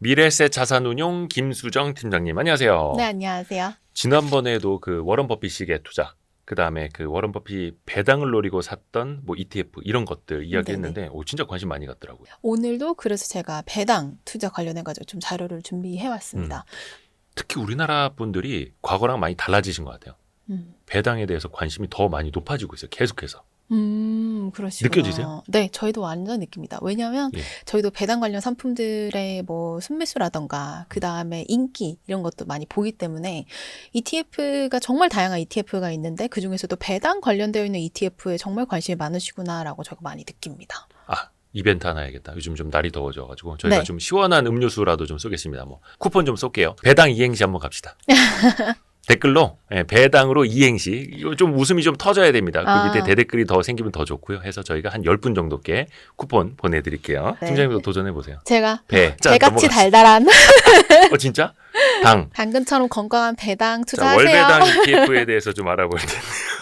미래셋 자산운용 김수정 팀장님 안녕하세요. 네, 안녕하세요. 지난번에도 그 워런 버핏식의 투자, 그 다음에 그 워런 버핏 배당을 노리고 샀던 뭐 ETF 이런 것들 이야기했는데 진짜 관심 많이 갔더라고요. 오늘도 그래서 제가 배당 투자 관련해가지고 좀 자료를 준비해왔습니다. 특히 우리나라 분들이 과거랑 많이 달라지신 것 같아요. 음. 배당에 대해서 관심이 더 많이 높아지고 있어요. 계속해서. 그러시구나. 느껴지세요? 네, 저희도 완전 느낍니다. 왜냐하면 예. 저희도 배당 관련 상품들의 뭐 순매수라던가 그 다음에 인기 이런 것도 많이 보기 때문에 ETF가 정말 다양한 ETF가 있는데 그 중에서도 배당 관련되어 있는 ETF에 정말 관심이 많으시구나라고 저가 많이 느낍니다. 이벤트 하나 해야겠다. 요즘 좀 날이 더워져가지고 저희가 네. 좀 시원한 음료수라도 좀 쏘겠습니다. 뭐 쿠폰 좀 쏠게요. 배당 이행시 한번 갑시다. 댓글로 배당으로 이행시 이거 좀 웃음이 좀 터져야 됩니다. 그 밑에 대댓글이 더 생기면 더 좋고요. 해서 저희가 한 10분 정도께 쿠폰 보내드릴게요. 네. 팀장님도 도전해보세요. 제가 자, 배같이 넘어갔어. 달달한 진짜? 당. 당근처럼 건강한 배당 자, 투자하세요. 월배당 ETF에 대해서 좀 알아볼 텐데.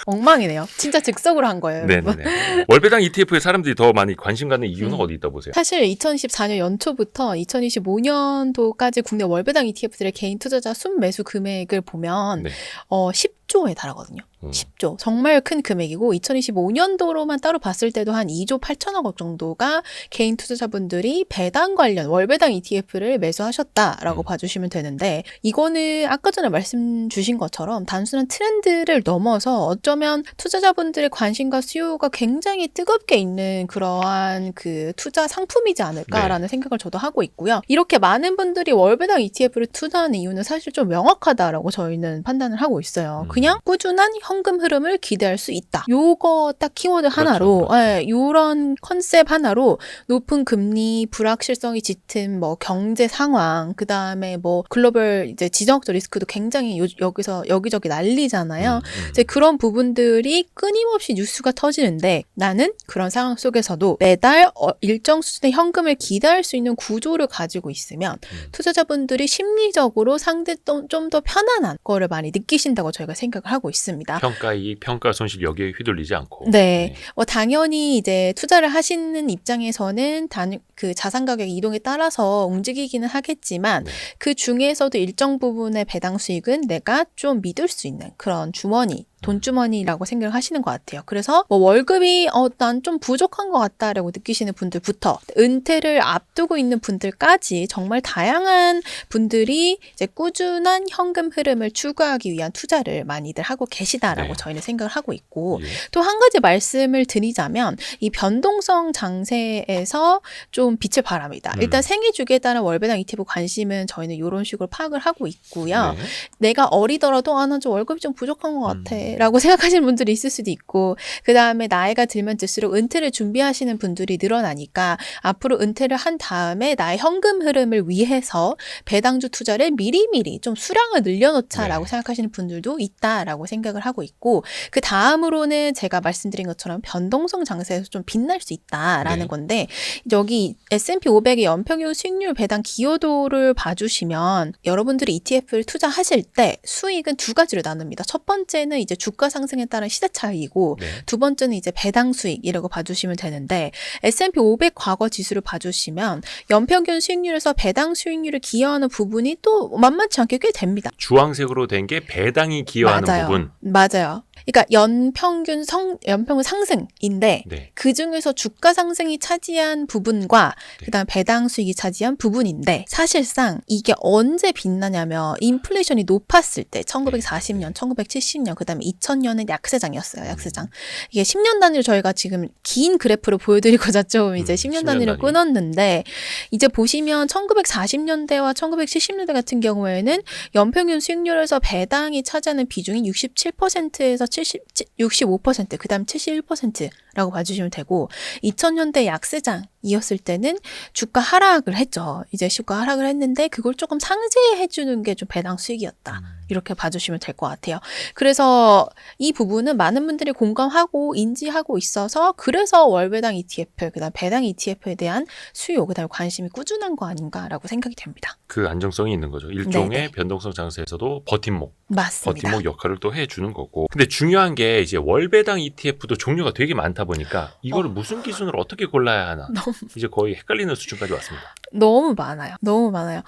엉망이네요. 진짜 즉석으로 한 거예요. 여러분. 네네. 월배당 ETF에 사람들이 더 많이 관심 갖는 이유는 어디 있다 보세요? 사실 2024년 연초부터 2025년도까지 국내 월배당 ETF들의 개인 투자자 순매수 금액을 보면 네. 10조에 달하거든요. 10조. 정말 큰 금액이고 2025년도로만 따로 봤을 때도 한 2조 8천억 원 정도가 개인 투자자분들이 배당 관련 월배당 ETF를 매수하셨다라고 봐주시면 되는데 이거는 아까 전에 말씀 주신 것처럼 단순한 트렌드를 넘어서 어쩌면 투자자분들의 관심과 수요가 굉장히 뜨겁게 있는 그러한 그 투자 상품이지 않을까라는 생각을 저도 하고 있고요. 이렇게 많은 분들이 월배당 ETF를 투자하는 이유는 사실 좀 명확하다라고 저희는 판단을 하고 있어요. 그냥 꾸준한 현금 흐름을 기대할 수 있다. 요거 딱 키워드 하나로, 그렇죠. 요런 컨셉 하나로 높은 금리, 불확실성이 짙은 뭐 경제 상황, 그 다음에 뭐 글로벌 이제 지정학적 리스크도 굉장히 여기서 여기저기 난리잖아요. 이제 그런 부분들이 끊임없이 뉴스가 터지는데 나는 그런 상황 속에서도 매달 일정 수준의 현금을 기대할 수 있는 구조를 가지고 있으면 투자자분들이 심리적으로 상대 좀 더 편안한 거를 많이 느끼신다고 저희가 생각을 하고 있습니다. 평가이익, 평가 손실 여기에 휘둘리지 않고. 네. 당연히 이제 투자를 하시는 입장에서는 그 자산 가격 이동에 따라서 움직이기는 하겠지만 그 중에서도 일정 부분의 배당 수익은 내가 좀 믿을 수 있는 그런 주머니, 돈주머니라고 생각을 하시는 것 같아요. 그래서 뭐 월급이 난 좀 부족한 것 같다라고 느끼시는 분들부터 은퇴를 앞두고 있는 분들까지 정말 다양한 분들이 이제 꾸준한 현금 흐름을 추구하기 위한 투자를 많이들 하고 계시다라고 저희는 생각을 하고 있고 또 한 가지 말씀을 드리자면 이 변동성 장세에서 좀 빛을 발합니다. 일단 생애 주기에 따른 월배당 ETF 관심은 저희는 이런 식으로 파악을 하고 있고요. 내가 어리더라도 나 좀 월급이 좀 부족한 것 같아 라고 생각하시는 분들이 있을 수도 있고 그 다음에 나이가 들면 들수록 은퇴를 준비하시는 분들이 늘어나니까 앞으로 은퇴를 한 다음에 나의 현금 흐름을 위해서 배당주 투자를 미리미리 좀 수량을 늘려놓자라고 생각하시는 분들도 있다라고 생각을 하고 있고 그 다음으로는 제가 말씀드린 것처럼 변동성 장세에서 좀 빛날 수 있다라는 건데 여기 S&P 500의 연평균 수익률 배당 기여도를 봐주시면 여러분들이 ETF를 투자하실 때 수익은 두 가지로 나눕니다. 첫 번째는 이제 주가 상승에 따른 시세 차익이고 두 번째는 이제 배당 수익이라고 봐주시면 되는데 S&P 500 과거 지수를 봐주시면 연평균 수익률에서 배당 수익률을 기여하는 부분이 또 만만치 않게 꽤 됩니다. 주황색으로 된 게 배당이 기여하는 부분. 맞아요. 그러니까 연평균 상승인데 그 중에서 주가 상승이 차지한 부분과 그다음 배당 수익이 차지한 부분인데 사실상 이게 언제 빛나냐면 인플레이션이 높았을 때 1940년, 1970년 그다음에 2000년은 약세장이었어요. 약세장. 이게 10년 단위로 저희가 지금 긴 그래프를 보여드리고자 좀 이제 10년 단위로 끊었는데 이제 보시면 1940년대와 1970년대 같은 경우에는 연평균 수익률에서 배당이 차지하는 비중이 67%에서 65%, 그 다음 71%라고 봐주시면 되고 2000년대 약세장이었을 때는 주가 하락을 했죠. 이제 주가 하락을 했는데 그걸 조금 상쇄해주는 게 좀 배당 수익이었다. 이렇게 봐주시면 될 것 같아요. 그래서 이 부분은 많은 분들이 공감하고 인지하고 있어서 그래서 월배당 ETF, 그 다음 배당 ETF에 대한 수요, 그 다음에 관심이 꾸준한 거 아닌가라고 생각이 됩니다. 그 안정성이 있는 거죠. 일종의 변동성 장세에서도 버팀목. 맞습니다. 버팀목 역할을 또 해주는 거고. 근데 중요한 게 이제 월배당 ETF도 종류가 되게 많다 보니까 이거를 무슨 기준으로 어떻게 골라야 하나. 너무 이제 거의 헷갈리는 수준까지 왔습니다. 너무 많아요. 너무 많아요.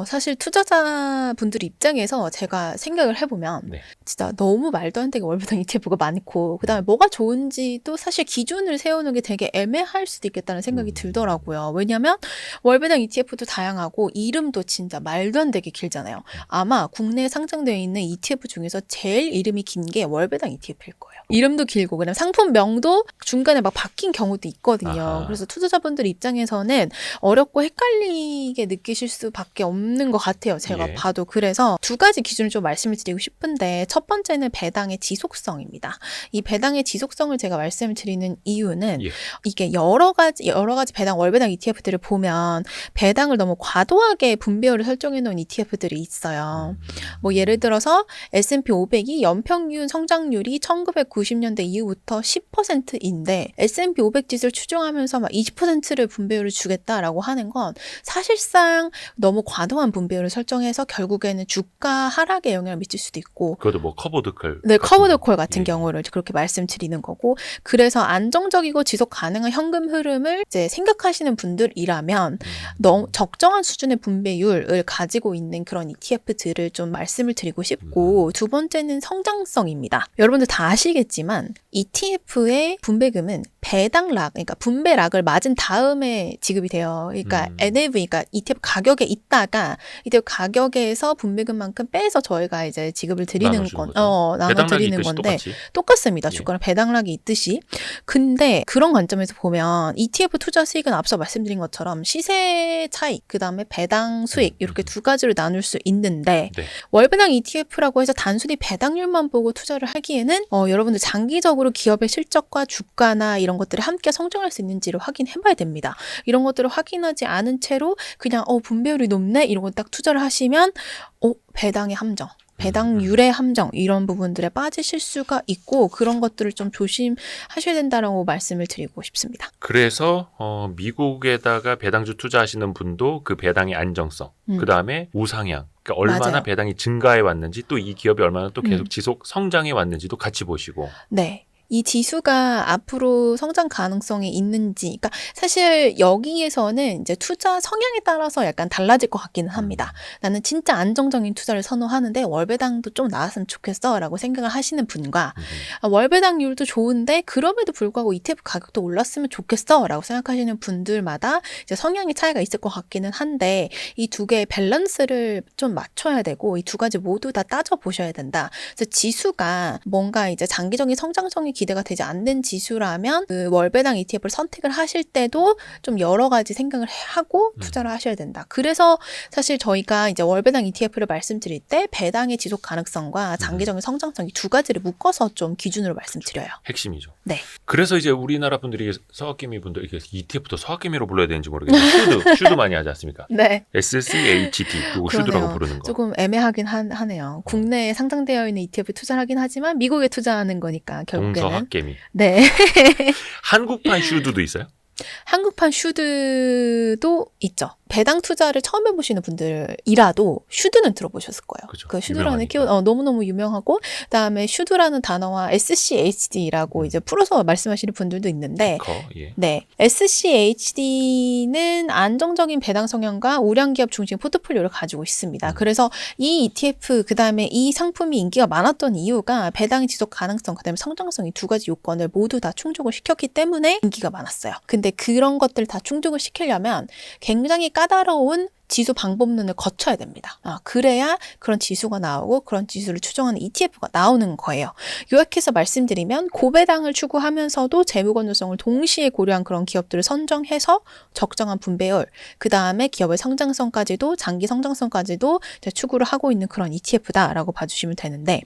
사실 투자자분들 입장에서 제가 생각을 해보면 네. 진짜 너무 말도 안 되게 월배당 ETF가 많고 그다음에 뭐가 좋은지도 사실 기준을 세우는 게 되게 애매할 수도 있겠다는 생각이 들더라고요. 왜냐하면 월배당 ETF도 다양하고 이름도 진짜 말도 안 되게 길잖아요. 아마 국내에 상장되어 있는 ETF 중에서 제일 이름이 긴 게 월배당 ETF일 거예요. 이름도 길고 그다음에 상품명도 중간에 막 바뀐 경우도 있거든요. 아하. 그래서 투자자분들 입장에서는 어렵고 헷갈리게 느끼실 수밖에 없는 것 같아요. 제가 예. 봐도. 그래서 두 가지 기준을 좀 말씀을 드리고 싶은데 첫 번째는 배당의 지속성입니다. 이 배당의 지속성을 제가 말씀을 드리는 이유는 예. 이게 여러 가지 배당, 월배당 ETF들을 보면 배당을 너무 과도하게 분배율을 설정해 놓은 ETF들이 있어요. 뭐 예를 들어서 S&P 500이 연평균 성장률이 1990년대 이후부터 10%인데 S&P 500 지수를 추정하면서 막 20%를 분배율을 주겠다라고 하는 건 사실상 너무 과도한 분배율을 설정해서 결국에는 주가 하락에 영향을 미칠 수도 있고 그것도 뭐 커버드컬. 네, 같은 커버드콜 거. 같은 예. 경우를 그렇게 말씀드리는 거고 그래서 안정적이고 지속 가능한 현금 흐름을 이제 생각하시는 분들이라면 너무 적정한 수준의 분배율을 가지고 있는 그런 ETF들을 좀 말씀을 드리고 싶고 두 번째는 성장성입니다. 여러분들 다 아시겠지만 ETF의 분배금은 배당락, 그러니까 분배락을 맞은 다음에 지급이 돼요. 그러니까 NAV, 그러니까 ETF 가격에 있다가 ETF 가격에서 분배금만큼 빼서 저희가 이제 지급을 드리는 나눠주는 건, 거죠. 나눠 배당락이 드리는 있듯이 건데 똑같이. 똑같습니다. 예. 주가랑 배당락이 있듯이. 근데 그런 관점에서 보면 ETF 투자 수익은 앞서 말씀드린 것처럼 시세 차익, 그 다음에 배당 수익 이렇게 두 가지로 나눌 수 있는데 네. 월배당 ETF라고 해서 단순히 배당률만 보고 투자를 하기에는 여러분들 장기적으로 기업의 실적과 주가나 이런 것들이 함께 성장할 수 있는지를 확인해봐야 됩니다. 이런 것들을 확인하지 않은 채로 그냥 분배율이 높네 이런 거 딱 투자를 하시면 배당의 함정. 배당률의 함정 이런 부분들에 빠지실 수가 있고 그런 것들을 좀 조심하셔야 된다라고 말씀을 드리고 싶습니다. 그래서 미국에다가 배당주 투자하시는 분도 그 배당의 안정성, 그 다음에 우상향, 그러니까 얼마나 맞아요. 배당이 증가해 왔는지 또 이 기업이 얼마나 또 계속 지속 성장해 왔는지도 같이 보시고. 네. 이 지수가 앞으로 성장 가능성이 있는지, 그러니까 사실 여기에서는 이제 투자 성향에 따라서 약간 달라질 것 같기는 합니다. 나는 진짜 안정적인 투자를 선호하는데 월배당도 좀 나왔으면 좋겠어라고 생각을 하시는 분과 월배당률도 좋은데 그럼에도 불구하고 ETF 가격도 올랐으면 좋겠어라고 생각하시는 분들마다 이제 성향의 차이가 있을 것 같기는 한데 이 두 개의 밸런스를 좀 맞춰야 되고 이 두 가지 모두 다 따져 보셔야 된다. 그래서 지수가 뭔가 이제 장기적인 성장성이 기대가 되지 않는 지수라면 그 월배당 ETF를 선택을 하실 때도 좀 여러 가지 생각을 하고 투자를 하셔야 된다. 그래서 사실 저희가 이제 월배당 ETF를 말씀드릴 때 배당의 지속 가능성과 장기적인 성장성 이 두 가지를 묶어서 좀 기준으로 말씀드려요. 핵심이죠. 네. 그래서 이제 우리나라 분들이 서학개미 분들 이게 ETF도 서학개미로 불러야 되는지 모르겠는데 슈드 많이 하지 않습니까? 네. SCHD 그리고 슈드라고 부르는 거. 조금 애매하긴 하네요. 국내에 상장되어 있는 ETF 투자를 하긴 하지만 미국에 투자하는 거니까 결국에는. 동서학개미. 네. 한국판 슈드도 있어요? 한국판 슈드도 있죠. 배당 투자를 처음 해보시는 분들이라도 슈드는 들어보셨을 거예요. 그죠. 그 슈드라는 유명하니까. 키워드 너무너무 유명하고 그다음에 슈드라는 단어와 SCHD라고 이제 풀어서 말씀하시는 분들도 있는데 예. 네, SCHD는 안정적인 배당 성향과 우량 기업 중심 포트폴리오를 가지고 있습니다. 그래서 이 ETF 그다음에 이 상품이 인기가 많았던 이유가 배당 지속 가능성 그다음에 성장성 이 두 가지 요건을 모두 다 충족을 시켰기 때문에 인기가 많았어요. 근데 그런 것들 다 충족을 시키려면 굉장히 까다로운 지수 방법론을 거쳐야 됩니다. 그래야 그런 지수가 나오고 그런 지수를 추정하는 ETF가 나오는 거예요. 요약해서 말씀드리면 고배당을 추구하면서도 재무 건전성을 동시에 고려한 그런 기업들을 선정해서 적정한 분배율, 그 다음에 기업의 성장성까지도 장기 성장성까지도 추구를 하고 있는 그런 ETF다라고 봐주시면 되는데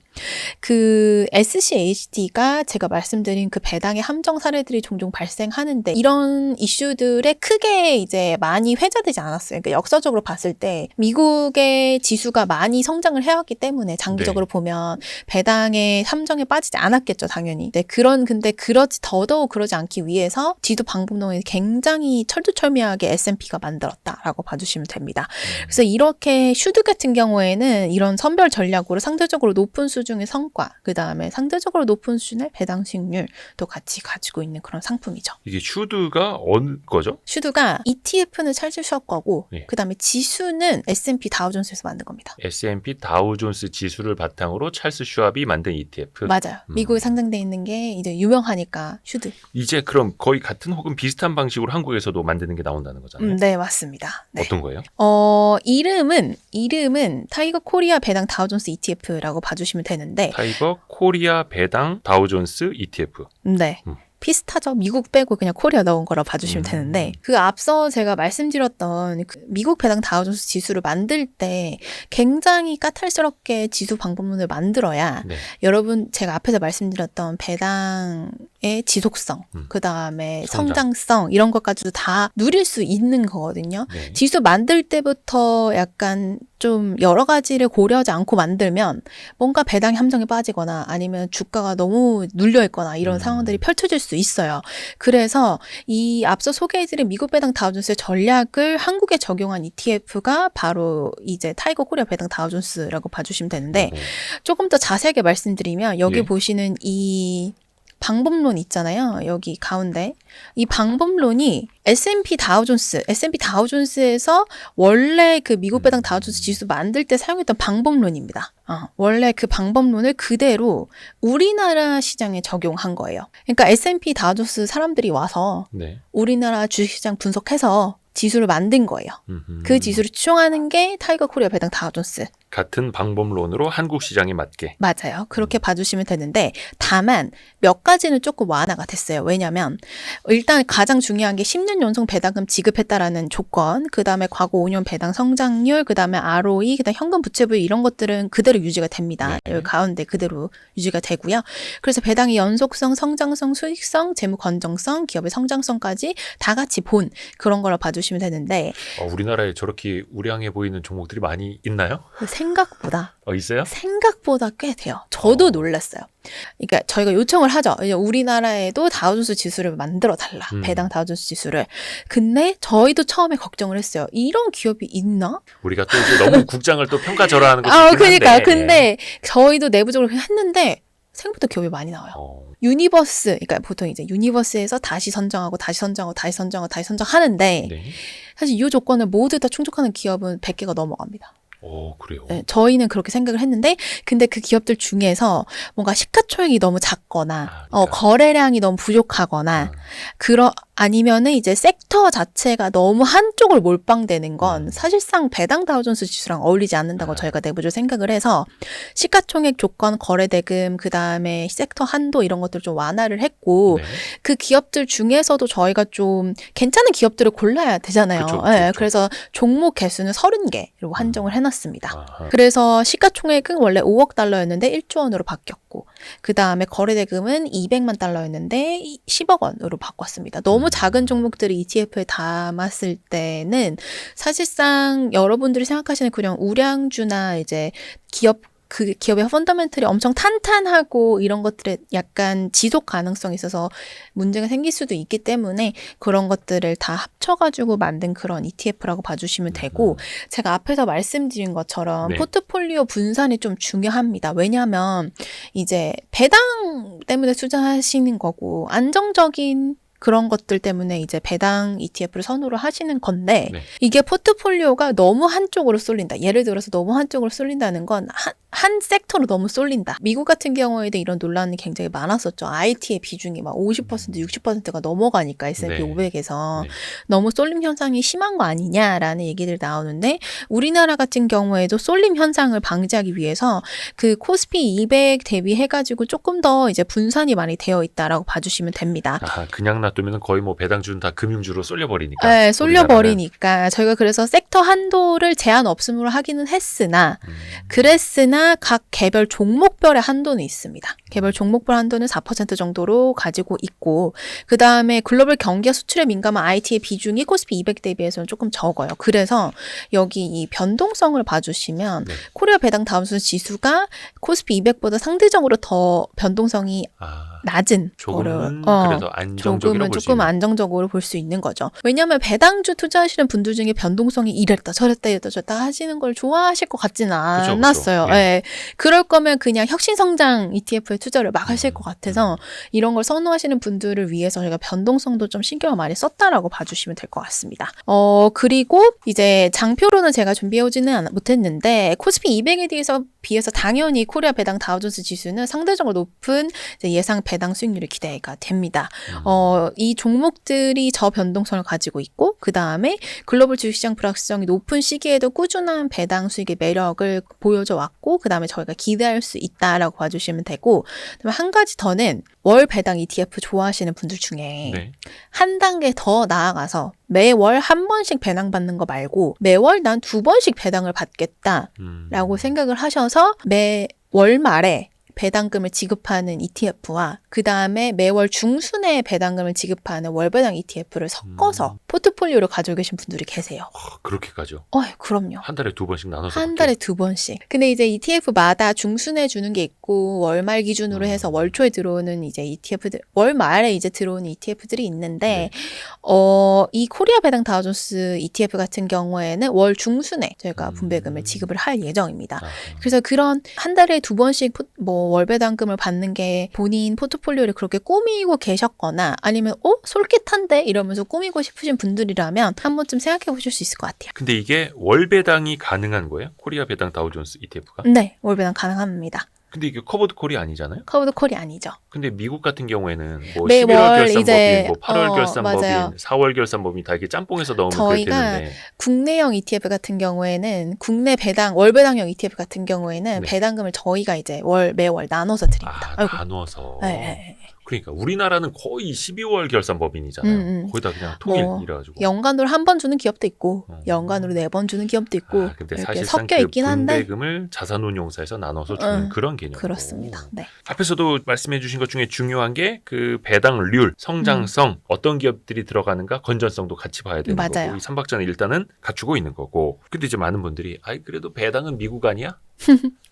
그 SCHD가 제가 말씀드린 그 배당의 함정 사례들이 종종 발생하는데 이런 이슈들에 크게 이제 많이 회자되지 않았어요. 그러니까 역사적으로 장기적으로 봤을 때 미국의 지수가 많이 성장을 해왔기 때문에 장기적으로 보면 배당의 함정에 빠지지 않았겠죠, 당연히. 네, 근데 더더욱 그러지 않기 위해서 지수 방법론을 굉장히 철두철미하게 S&P가 만들었다라고 봐주시면 됩니다. 그래서 이렇게 슈드 같은 경우에는 이런 선별 전략으로 상대적으로 높은 수준의 성과, 그 다음에 상대적으로 높은 수준의 배당 수익률도 같이 가지고 있는 그런 상품이죠. 이게 슈드가 어느 거죠? 슈드가 ETF는 찰스 슈왑 거고, 네. 그 다음에 지수는 S&P 다우존스에서 만든 겁니다. S&P 다우존스 지수를 바탕으로 찰스 슈왑이 만든 ETF. 맞아요. 미국에 상장돼 있는 게 이제 유명하니까 슈드. 이제 그럼 거의 같은 혹은 비슷한 방식으로 한국에서도 만드는 게 나온다는 거잖아요. 네, 맞습니다. 네. 어떤 거예요? 이름은 타이거 코리아 배당 다우존스 ETF라고 봐주시면 되는데, 타이거 코리아 배당 다우존스 ETF. 네. 비슷하죠. 미국 빼고 그냥 코리아 넣은 거라 봐주시면 되는데, 그 앞서 제가 말씀드렸던 그 미국 배당 다우존스 지수를 만들 때 굉장히 까탈스럽게 지수 방법론을 만들어야 네. 여러분 제가 앞에서 말씀드렸던 배당의 지속성, 그 다음에 성장성 이런 것까지도 다 누릴 수 있는 거거든요. 네. 지수 만들 때부터 약간 좀 여러 가지를 고려하지 않고 만들면 뭔가 배당이 함정에 빠지거나 아니면 주가가 너무 눌려 있거나 이런 상황들이 펼쳐질 수 있어요. 그래서 이 앞서 소개해드린 미국 배당 다우존스의 전략을 한국에 적용한 ETF가 바로 이제 타이거 코리아 배당 다우존스라고 봐주시면 되는데, 조금 더 자세하게 말씀드리면 여기 예. 보시는 이 방법론 있잖아요. 여기 가운데. 이 방법론이 S&P 다우존스에서 원래 그 미국 배당 다우존스 지수 만들 때 사용했던 방법론입니다. 원래 그 방법론을 그대로 우리나라 시장에 적용한 거예요. 그러니까 S&P 다우존스 사람들이 와서 네. 우리나라 주식시장 분석해서 지수를 만든 거예요. 그 지수를 추종하는 게 타이거 코리아 배당 다우존스. 같은 방법론으로 한국 시장에 맞게. 맞아요. 그렇게 봐주시면 되는데, 다만 몇 가지는 조금 완화가 됐어요. 왜냐하면 일단 가장 중요한 게 10년 연속 배당금 지급했다라는 조건, 그 다음에 과거 5년 배당 성장률, 그 다음에 ROE, 그 다음에 현금 부채부유 이런 것들은 그대로 유지가 됩니다. 네. 여기 가운데 그대로 유지가 되고요. 그래서 배당의 연속성, 성장성, 수익성, 재무 건정성, 기업의 성장성까지 다 같이 본 그런 거라 봐주시면 되는데, 우리나라에 저렇게 우량해 보이는 종목들이 많이 있나요? 생각보다 있어요? 꽤 돼요. 저도 놀랐어요. 그러니까 저희가 요청을 하죠. 이제 우리나라에도 다우존스 지수를 만들어 달라. 배당 다우존스 지수를. 근데 저희도 처음에 걱정을 했어요. 이런 기업이 있나? 우리가 또 이제 너무 국장을 또 평가절하하는 것도 있긴 그러니까 한데. 근데 저희도 내부적으로 했는데 생각보다 기업이 많이 나와요. 유니버스, 그러니까 보통 이제 유니버스에서 다시 선정하고 다시 선정하고 다시 선정하고 다시 선정하는데, 네. 사실 이 조건을 모두 다 충족하는 기업은 100개가 넘어갑니다. 그래요. 네, 저희는 그렇게 생각을 했는데, 근데 그 기업들 중에서 뭔가 시가총액이 너무 작거나, 그러니까. 거래량이 너무 부족하거나, 아니면은 이제 섹터 자체가 너무 한쪽을 몰빵되는 건 사실상 배당 다우존스 지수랑 어울리지 않는다고 저희가 내부적으로 생각을 해서, 시가총액 조건, 거래대금, 그 다음에 sek터 한도 이런 것들을 좀 완화를 했고, 네. 그 기업들 중에서도 저희가 좀 괜찮은 기업들을 골라야 되잖아요. 그쵸. 그래서 종목 개수는 30개로 한정을 해놨습니다. 아하. 그래서 시가총액은 원래 5억 달러였는데 1조 원으로 바뀌었고, 그 다음에 거래대금은 200만 달러였는데 10억 원으로 바꿨습니다. 너무 작은 종목들을 ETF에 담았을 때는 사실상 여러분들이 생각하시는 그냥 우량주나 이제 그 기업의 펀더멘털이 엄청 탄탄하고 이런 것들에 약간 지속 가능성이 있어서 문제가 생길 수도 있기 때문에 그런 것들을 다 합쳐가지고 만든 그런 ETF라고 봐주시면 되고, 제가 앞에서 말씀드린 것처럼 네. 포트폴리오 분산이 좀 중요합니다. 왜냐하면 이제 배당 때문에 투자하시는 거고 안정적인 그런 것들 때문에 이제 배당 ETF를 선호를 하시는 건데, 네. 이게 포트폴리오가 너무 한쪽으로 쏠린다. 예를 들어서 너무 한쪽으로 쏠린다는 건 한 섹터로 너무 쏠린다. 미국 같은 경우에도 이런 논란이 굉장히 많았었죠. IT의 비중이 막 50%, 60%가 넘어가니까 S&P 네. 500에서 네. 너무 쏠림 현상이 심한 거 아니냐라는 얘기들이 나오는데, 우리나라 같은 경우에도 쏠림 현상을 방지하기 위해서 그 코스피 200 대비해가지고 조금 더 이제 분산이 많이 되어 있다라고 봐주시면 됩니다. 그냥 놔두면 거의 뭐 배당주는 다 금융주로 쏠려버리니까. 네, 쏠려버리니까 저희가 그래서 섹터 한도를 제한 없음으로 하기는 했으나, 그랬으나 저희가 각 개별 종목별의 한도는 있습니다. 개별 종목별 한도는 4% 정도로 가지고 있고 그 다음에 글로벌 경기와 수출에 민감한 IT의 비중이 코스피 200 대비해서는 조금 적어요. 그래서 여기 이 변동성을 봐주시면 네. 코리아 배당 다운증 지수가 코스피 200보다 상대적으로 더 변동성이 낮은 조금은 거를 그래도 안정적으로 조금은 볼 수 조금 있는. 안정적으로 볼 수 있는 거죠. 왜냐하면 배당주 투자하시는 분들 중에 변동성이 이랬다 저랬다 이랬다 저랬다 하시는 걸 좋아하실 것 같지는 않았어요. 그쵸. 예. 예. 그럴 거면 그냥 혁신성장 ETF에 투자를 막 하실 것 같아서 이런 걸 선호하시는 분들을 위해서 저희가 변동성도 좀 신경을 많이 썼다라고 봐주시면 될 것 같습니다. 그리고 이제 장표로는 제가 준비해오지는 못했는데 코스피 200에 비해서 당연히 코리아 배당 다우존스 지수는 상대적으로 높은 이제 예상 배당 수익률이 기대가 됩니다. 이 종목들이 저변동성을 가지고 있고 그 다음에 글로벌 주식시장 불확실성이 높은 시기에도 꾸준한 배당 수익의 매력을 보여줘 왔고 그 다음에 저희가 기대할 수 있다라고 봐주시면 되고 그다음에 한 가지 더는 월 배당 ETF 좋아하시는 분들 중에 네. 한 단계 더 나아가서 매월 한 번씩 배당 받는 거 말고 매월 난 2번씩 배당을 받겠다라고 생각을 하셔서 매월 말에 배당금을 지급하는 ETF와 그 다음에 매월 중순에 배당금을 지급하는 월배당 ETF를 섞어서 포트폴리오를 가지고 계신 분들이 계세요. 그렇게까지요? 그럼요. 한 달에 2번씩 나눠서 한 달에 2번씩. 근데 이제 ETF마다 중순에 주는 게 있고 월말 기준으로 해서 월초에 들어오는 이제 ETF들, 월말에 이제 들어오는 ETF들이 있는데 이 코리아 배당 다우존스 ETF 같은 경우에는 월 중순에 저희가 분배금을 지급을 할 예정입니다. 그래서 그런 한 달에 2번씩 월배당금을 받는 게 본인 포트폴리오를 그렇게 꾸미고 계셨거나 아니면 솔깃한데 이러면서 꾸미고 싶으신 분들이라면 한 번쯤 생각해 보실 수 있을 것 같아요. 근데 이게 월 배당이 가능한 거예요? 코리아 배당 다우존스 ETF가? 네, 월배당 가능합니다. 근데 이게 커버드 콜이 아니잖아요? 커버드 콜이 아니죠. 근데 미국 같은 경우에는 뭐 매월 11월 결산법인, 이제, 뭐 8월 결산법인, 맞아요. 4월 결산법인 다 이렇게 짬뽕해서 넣으면 그렇게 저희가 되는데 국내형 ETF 같은 경우에는 국내 배당 월배당형 ETF 같은 경우에는 네. 배당금을 저희가 이제 매월 나눠서 드립니다. 아이고. 나눠서. 네. 그러니까 우리나라는 거의 12월 결산법인이잖아요. 거의 다 그냥 통일이라가지고. 연간으로 한 번 주는 기업도 있고 연간으로 4번 주는 기업도 있고 근데 이렇게 사실상 섞여 있긴 한데 분배금을 자산운용사에서 나눠서 주는 그런 개념. 그렇습니다. 네. 앞에서도 말씀해 주신 것 중에 중요한 게 그 배당률, 성장성, 어떤 기업들이 들어가는가 건전성도 같이 봐야 되는 맞아요. 거고 이 3박자는 일단은 갖추고 있는 거고 근데 이제 많은 분들이 그래도 배당은 미국 아니야?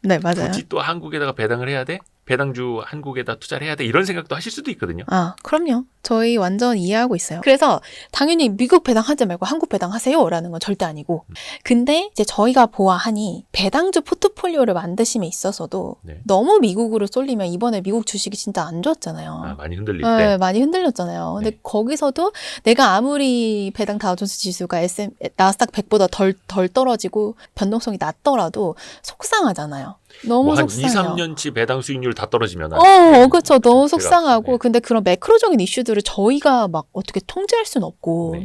네, 맞아요. 굳이 또 한국에다가 배당을 해야 돼? 배당주 한국에다 투자를 해야 돼? 이런 생각도 하실 수도 있거든요. 그럼요. 저희 완전 이해하고 있어요. 그래서 당연히 미국 배당하지 말고 한국 배당하세요 라는 건 절대 아니고 근데 이제 저희가 보아하니 배당주 포트폴리오를 만드심에 있어서도 너무 미국으로 쏠리면 이번에 미국 주식이 진짜 안 좋았잖아요. 많이 흔들릴 네, 때. 많이 흔들렸잖아요. 근데 거기서도 내가 아무리 배당 다우존스 지수가 나스닥 100보다 덜 떨어지고 변동성이 낮더라도 속상하잖아요. 너무 한 속상해요. 2, 3년치 배당 수익률 다 떨어지면 그렇죠. 너무 속상하고 근데 그런 매크로적인 이슈들을 저희가 막 어떻게 통제할 수는 없고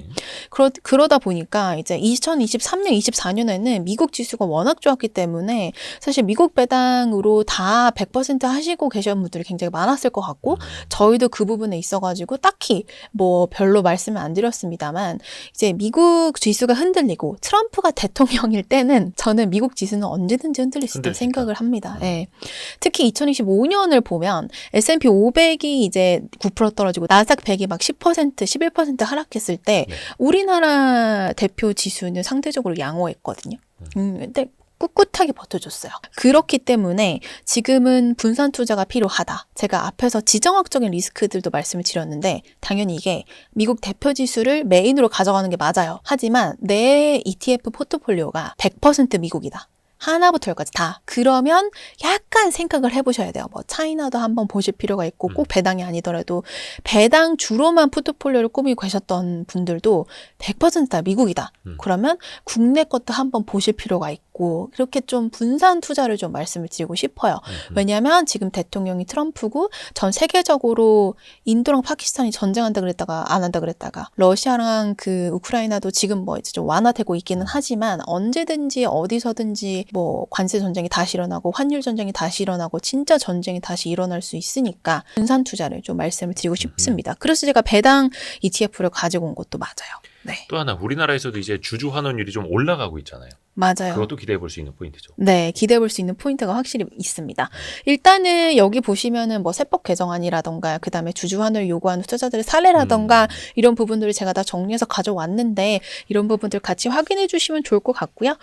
그러다 보니까 이제 2023년, 24년에는 미국 지수가 워낙 좋았기 때문에 사실 미국 배당으로 다 100% 하시고 계신 분들이 굉장히 많았을 것 같고 저희도 그 부분에 있어가지고 딱히 뭐 별로 말씀을 안 드렸습니다만 이제 미국 지수가 흔들리고 트럼프가 대통령일 때는 저는 미국 지수는 언제든지 흔들릴 수 있다고 생각을 합니다. 네. 특히 2025년을 보면 S&P 500이 이제 9% 떨어지고 나스닥 100이 막 10%, 11% 하락했을 때 우리나라 대표 지수는 상대적으로 양호했거든요. 근데 꿋꿋하게 버텨줬어요. 그렇기 때문에 지금은 분산 투자가 필요하다. 제가 앞에서 지정학적인 리스크들도 말씀을 드렸는데 당연히 이게 미국 대표 지수를 메인으로 가져가는 게 맞아요. 하지만 내 ETF 포트폴리오가 100% 미국이다. 하나부터 열까지 다. 그러면 약간 생각을 해보셔야 돼요. 뭐 차이나도 한번 보실 필요가 있고 꼭 배당이 아니더라도 배당 주로만 포트폴리오를 꾸미고 계셨던 분들도 100%다 미국이다. 그러면 국내 것도 한번 보실 필요가 있고 그렇게 좀 분산 투자를 좀 말씀을 드리고 싶어요. 왜냐하면 지금 대통령이 트럼프고 전 세계적으로 인도랑 파키스탄이 전쟁한다 그랬다가 안 한다 그랬다가 러시아랑 그 우크라이나도 지금 뭐 이제 좀 완화되고 있기는 하지만 언제든지 어디서든지 뭐 관세 전쟁이 다시 일어나고 환율 전쟁이 다시 일어나고 진짜 전쟁이 다시 일어날 수 있으니까 분산 투자를 좀 말씀을 드리고 싶습니다. 그래서 제가 배당 ETF를 가지고 온 것도 맞아요. 네. 또 하나 우리나라에서도 이제 주주 환원율이 좀 올라가고 있잖아요. 맞아요. 그것도 기대해 볼 수 있는 포인트죠. 네, 기대해 볼 수 있는 포인트가 확실히 있습니다. 일단은 여기 보시면은 뭐 세법 개정안이라던가 그다음에 주주 환원을 요구하는 투자자들의 사례라던가 이런 부분들을 제가 다 정리해서 가져왔는데 이런 부분들 같이 확인해 주시면 좋을 것 같고요.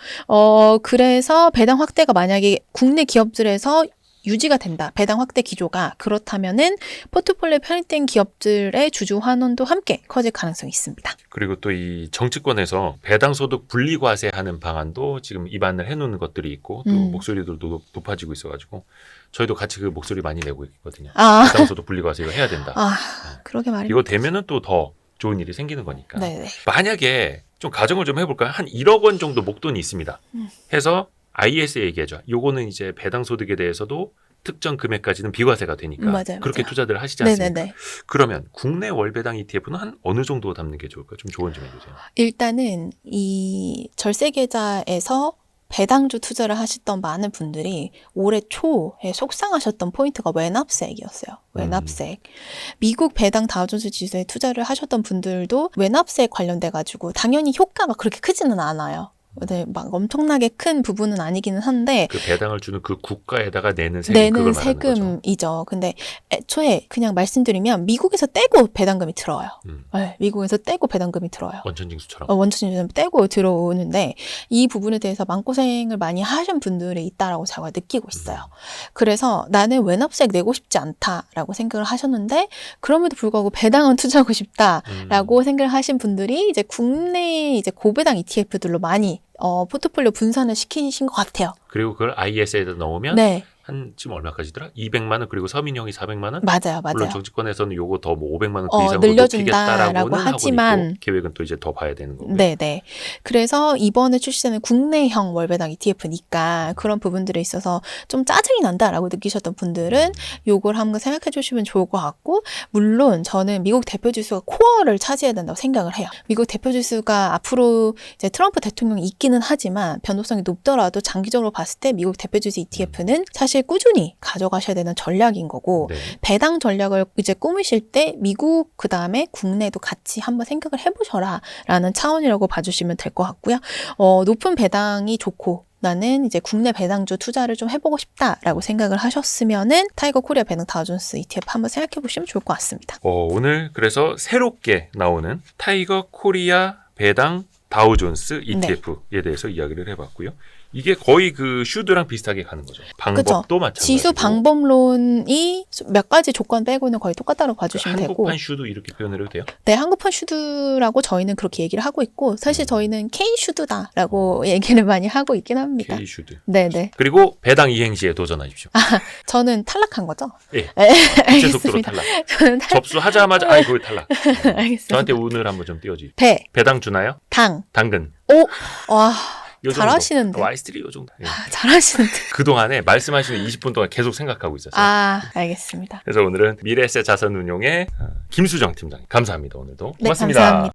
그래서 배당 확대가 만약에 국내 기업들에서 유지가 된다. 배당 확대 기조가 그렇다면은 포트폴리오에 편입된 기업들의 주주 환원도 함께 커질 가능성이 있습니다. 그리고 또 이 정치권에서 배당 소득 분리 과세하는 방안도 지금 입안을 해놓는 것들이 있고 또 목소리들도 높아지고 있어가지고 저희도 같이 그 목소리 많이 내고 있거든요. 배당 소득 분리 과세 이거 해야 된다. 그러게 말이에요. 이거 되면은 또 더 좋은 일이 생기는 거니까. 네네. 만약에 좀 가정을 좀 해볼까요? 한 1억 원 정도 목돈이 있습니다. 해서 IS에 얘기하죠. 요거는 이제 배당 소득에 대해서도 특정 금액까지는 비과세가 되니까 맞아요, 그렇게 맞아요. 투자들 하시지 않습니까? 네네네. 그러면 국내 월배당 ETF는 한 어느 정도 담는 게 좋을까요? 좀 조언 좀 해주세요. 일단은 이 절세 계좌에서 배당주 투자를 하셨던 많은 분들이 올해 초에 속상하셨던 포인트가 외납세액이었어요. 외납세액. 미국 배당 다우존스 지수에 투자를 하셨던 분들도 외납세액 관련돼 가지고 당연히 효과가 그렇게 크지는 않아요. 네, 막 엄청나게 큰 부분은 아니기는 한데 그 배당을 주는 그 국가에다가 내는 세금 그걸 말하는 거죠. 세금이죠. 근데 애초에 그냥 말씀드리면 미국에서 떼고 배당금이 들어와요. 네, 미국에서 떼고 배당금이 들어와요. 원천징수처럼. 원천징수 떼고 들어오는데 이 부분에 대해서 마음고생을 많이 하신 분들이 있다라고 제가 느끼고 있어요. 그래서 나는 외납세액 내고 싶지 않다라고 생각을 하셨는데 그럼에도 불구하고 배당은 투자하고 싶다라고 생각을 하신 분들이 이제 국내 이제 고배당 ETF들로 많이 포트폴리오 분산을 시키신 것 같아요. 그리고 그걸 IS에다 넣으면 네. 한 지금 얼마까지더라? 200만 원 그리고 서민형이 400만 원? 맞아요. 물론 정치권에서는 요거 더 뭐 500만 원 그 이상 늘려준다라고 높이겠다라고는 하지만 하고 있고 계획은 또 이제 더 봐야 되는 거고요. 네네. 그래서 이번에 출시되는 국내형 월배당 ETF니까 그런 부분들에 있어서 좀 짜증이 난다라고 느끼셨던 분들은 요걸 한번 생각해 주시면 좋을 것 같고 물론 저는 미국 대표 지수가 코어를 차지해야 된다고 생각을 해요. 미국 대표 지수가 앞으로 이제 트럼프 대통령이 있기는 하지만 변동성이 높더라도 장기적으로 봤을 때 미국 대표 지수 ETF는 사실 꾸준히 가져가셔야 되는 전략인 거고 네. 배당 전략을 이제 꾸미실 때 미국 그다음에 국내도 같이 한번 생각을 해보셔라 라는 차원이라고 봐주시면 될 것 같고요. 높은 배당이 좋고 나는 이제 국내 배당주 투자를 좀 해보고 싶다라고 생각을 하셨으면은 타이거 코리아 배당 다우존스 ETF 한번 생각해 보시면 좋을 것 같습니다. 오늘 그래서 새롭게 나오는 타이거 코리아 배당 다우존스 ETF에 대해서 이야기를 해봤고요. 이게 거의 그 슈드랑 비슷하게 가는 거죠. 방법도 그쵸? 마찬가지고. 지수 방법론이 몇 가지 조건 빼고는 거의 똑같다고 봐주시면 되고. 한국판 슈드 이렇게 표현을 해도 돼요? 네, 한국판 슈드라고 저희는 그렇게 얘기를 하고 있고 사실 저희는 K 슈드다라고 얘기를 많이 하고 있긴 합니다. K 슈드. 네네. 그리고 배당 이행시에 도전하십시오. 저는 탈락한 거죠? 예. 네, 국제 속도로 탈락. 저는 접수하자마자 아이고 탈락. 알겠습니다. 저한테 운을 한번 좀 띄워주십시오. 배당 주나요? 당. 당근. 와, 요 정도. 잘하시는데. Y3 요 정도. 예. 잘하시는데. 그동안에 말씀하시는 20분 동안 계속 생각하고 있었어요. 알겠습니다. 그래서 오늘은 미래에셋 자산운용의 김수정 팀장님 감사합니다. 오늘도 네, 고맙습니다. 감사합니다.